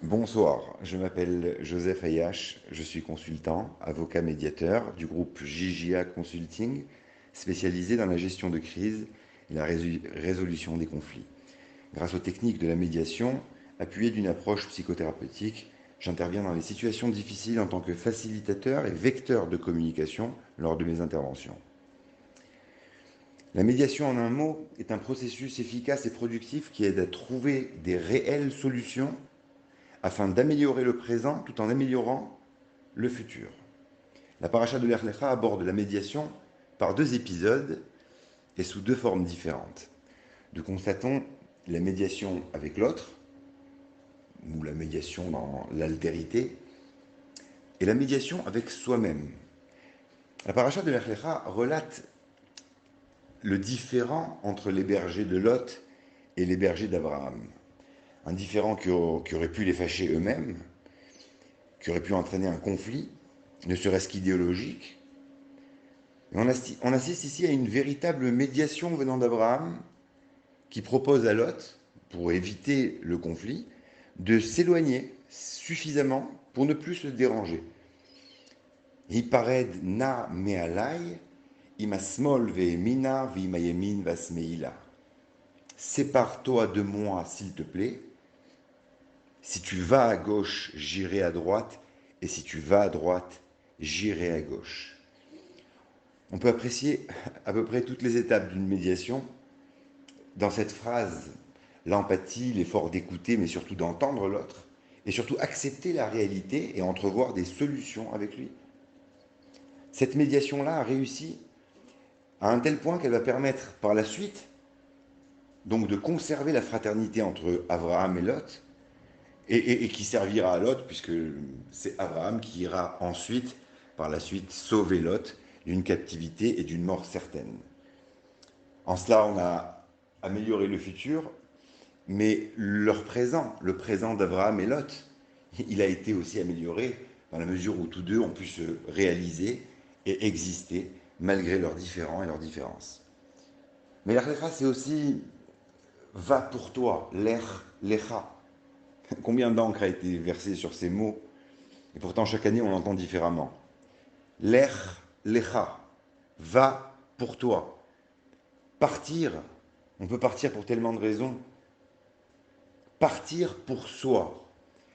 Bonsoir, je m'appelle Joseph Ayache, je suis consultant, avocat médiateur du groupe JJA Consulting, spécialisé dans la gestion de crise et la résolution des conflits. Grâce aux techniques de la médiation, appuyées d'une approche psychothérapeutique, j'interviens dans les situations difficiles en tant que facilitateur et vecteur de communication lors de mes interventions. La médiation en un mot est un processus efficace et productif qui aide à trouver des réelles solutions afin d'améliorer le présent tout en améliorant le futur. La paracha de l'Ech Lecha aborde la médiation par deux épisodes et sous deux formes différentes. Nous constatons la médiation avec l'autre, ou la médiation dans l'altérité, et la médiation avec soi-même. La paracha de l'Ech Lecha relate le différend entre les bergers de Lot et les bergers d'Abraham. Un différend qui aurait pu les fâcher eux-mêmes, qui aurait pu entraîner un conflit, ne serait-ce qu'idéologique. On assiste ici à une véritable médiation venant d'Abraham qui propose à Lot, pour éviter le conflit, de s'éloigner suffisamment pour ne plus se déranger. Hipared na me'alai, imasmol ve'emina v'imayemin vasmeila. Sépare-toi de moi, s'il te plaît. Si tu vas à gauche, j'irai à droite, et si tu vas à droite, j'irai à gauche. On peut apprécier à peu près toutes les étapes d'une médiation. Dans cette phrase, l'empathie, l'effort d'écouter, mais surtout d'entendre l'autre, et surtout accepter la réalité et entrevoir des solutions avec lui. Cette médiation-là a réussi à un tel point qu'elle va permettre par la suite donc de conserver la fraternité entre Abraham et Lot, et qui servira à Lot, puisque c'est Abraham qui ira ensuite, par la suite, sauver Lot d'une captivité et d'une mort certaine. En cela, on a amélioré le futur, mais leur présent, le présent d'Abraham et Lot, il a été aussi amélioré dans la mesure où tous deux ont pu se réaliser et exister malgré leurs différends et leurs différences. Mais l'Echlecha, c'est aussi va pour toi, l'Ech Lecha. Combien d'encre a été versée sur ces mots? Et pourtant, chaque année, on l'entend différemment. L'Ech Lecha, va pour toi. Partir, on peut partir pour tellement de raisons. Partir pour soi.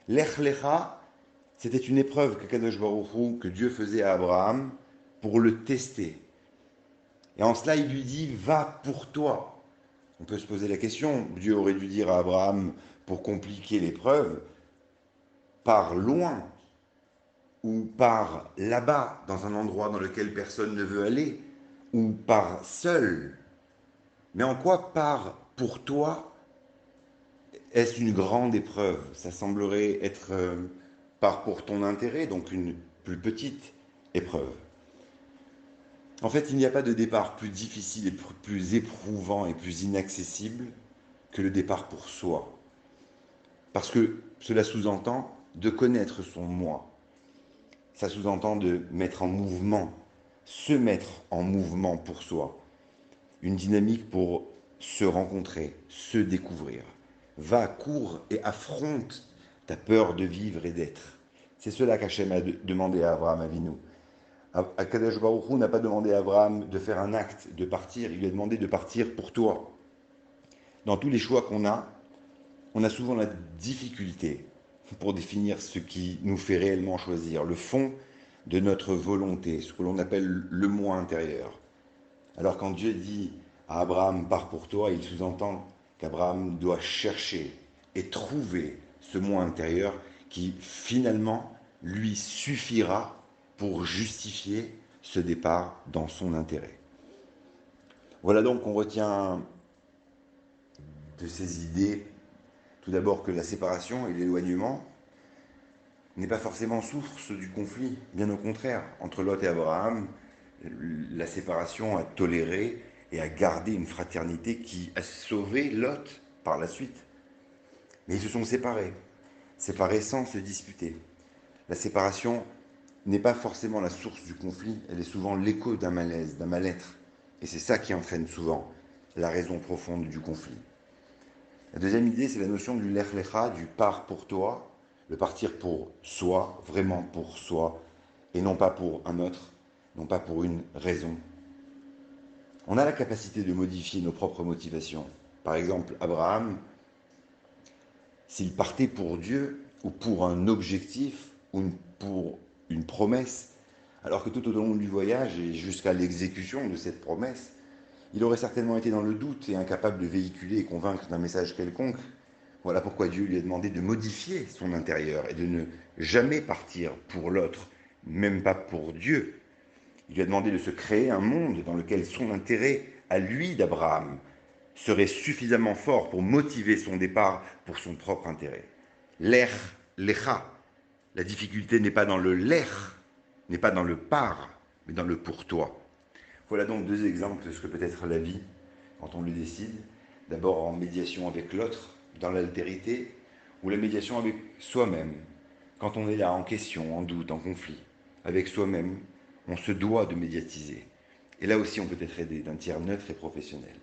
L'Ech Lecha, c'était une épreuve que Dieu faisait à Abraham pour le tester. Et en cela, il lui dit, va pour toi. On peut se poser la question, Dieu aurait dû dire à Abraham, pour compliquer l'épreuve, pars loin, ou pars là-bas, dans un endroit dans lequel personne ne veut aller, ou pars seul. Mais en quoi pars pour toi est-ce une grande épreuve? Ça semblerait être pars pour ton intérêt, donc une plus petite épreuve. En fait, il n'y a pas de départ plus difficile et plus éprouvant et plus inaccessible que le départ pour soi. Parce que cela sous-entend de connaître son moi. Ça sous-entend de mettre en mouvement, se mettre en mouvement pour soi. Une dynamique pour se rencontrer, se découvrir. Va, cours et affronte ta peur de vivre et d'être. C'est cela qu'Hachem a demandé à Abraham Avinu. Akadosh Baruch Hu n'a pas demandé à Abraham de faire un acte, de partir, il lui a demandé de partir pour toi. Dans tous les choix qu'on a, on a souvent la difficulté pour définir ce qui nous fait réellement choisir, le fond de notre volonté, ce que l'on appelle le moi intérieur. Alors quand Dieu dit à Abraham, pars pour toi, il sous-entend qu'Abraham doit chercher et trouver ce moi intérieur qui finalement lui suffira pour justifier ce départ dans son intérêt. Voilà donc qu'on retient de ces idées, tout d'abord que la séparation et l'éloignement n'est pas forcément source du conflit, bien au contraire, entre Lot et Abraham, la séparation a toléré et a gardé une fraternité qui a sauvé Lot par la suite. Mais ils se sont séparés sans se disputer. La séparation n'est pas forcément la source du conflit, elle est souvent l'écho d'un malaise, d'un mal-être. Et c'est ça qui entraîne souvent la raison profonde du conflit. La deuxième idée, c'est la notion du lech lecha, du part pour toi, le partir pour soi, vraiment pour soi, et non pas pour un autre, non pas pour une raison. On a la capacité de modifier nos propres motivations. Par exemple, Abraham, s'il partait pour Dieu, ou pour un objectif, ou pour une promesse, alors que tout au long du voyage et jusqu'à l'exécution de cette promesse, il aurait certainement été dans le doute et incapable de véhiculer et convaincre d'un message quelconque. Voilà pourquoi Dieu lui a demandé de modifier son intérieur et de ne jamais partir pour l'autre, même pas pour Dieu. Il lui a demandé de se créer un monde dans lequel son intérêt, à lui d'Abraham, serait suffisamment fort pour motiver son départ pour son propre intérêt. L'er, l'echa. La difficulté n'est pas dans le l'er, n'est pas dans le par, mais dans le pour toi. Voilà donc deux exemples de ce que peut être la vie quand on le décide. D'abord en médiation avec l'autre, dans l'altérité, ou la médiation avec soi-même, quand on est là en question, en doute, en conflit. Avec soi-même, on se doit de médiatiser. Et là aussi, on peut être aidé d'un tiers neutre et professionnel.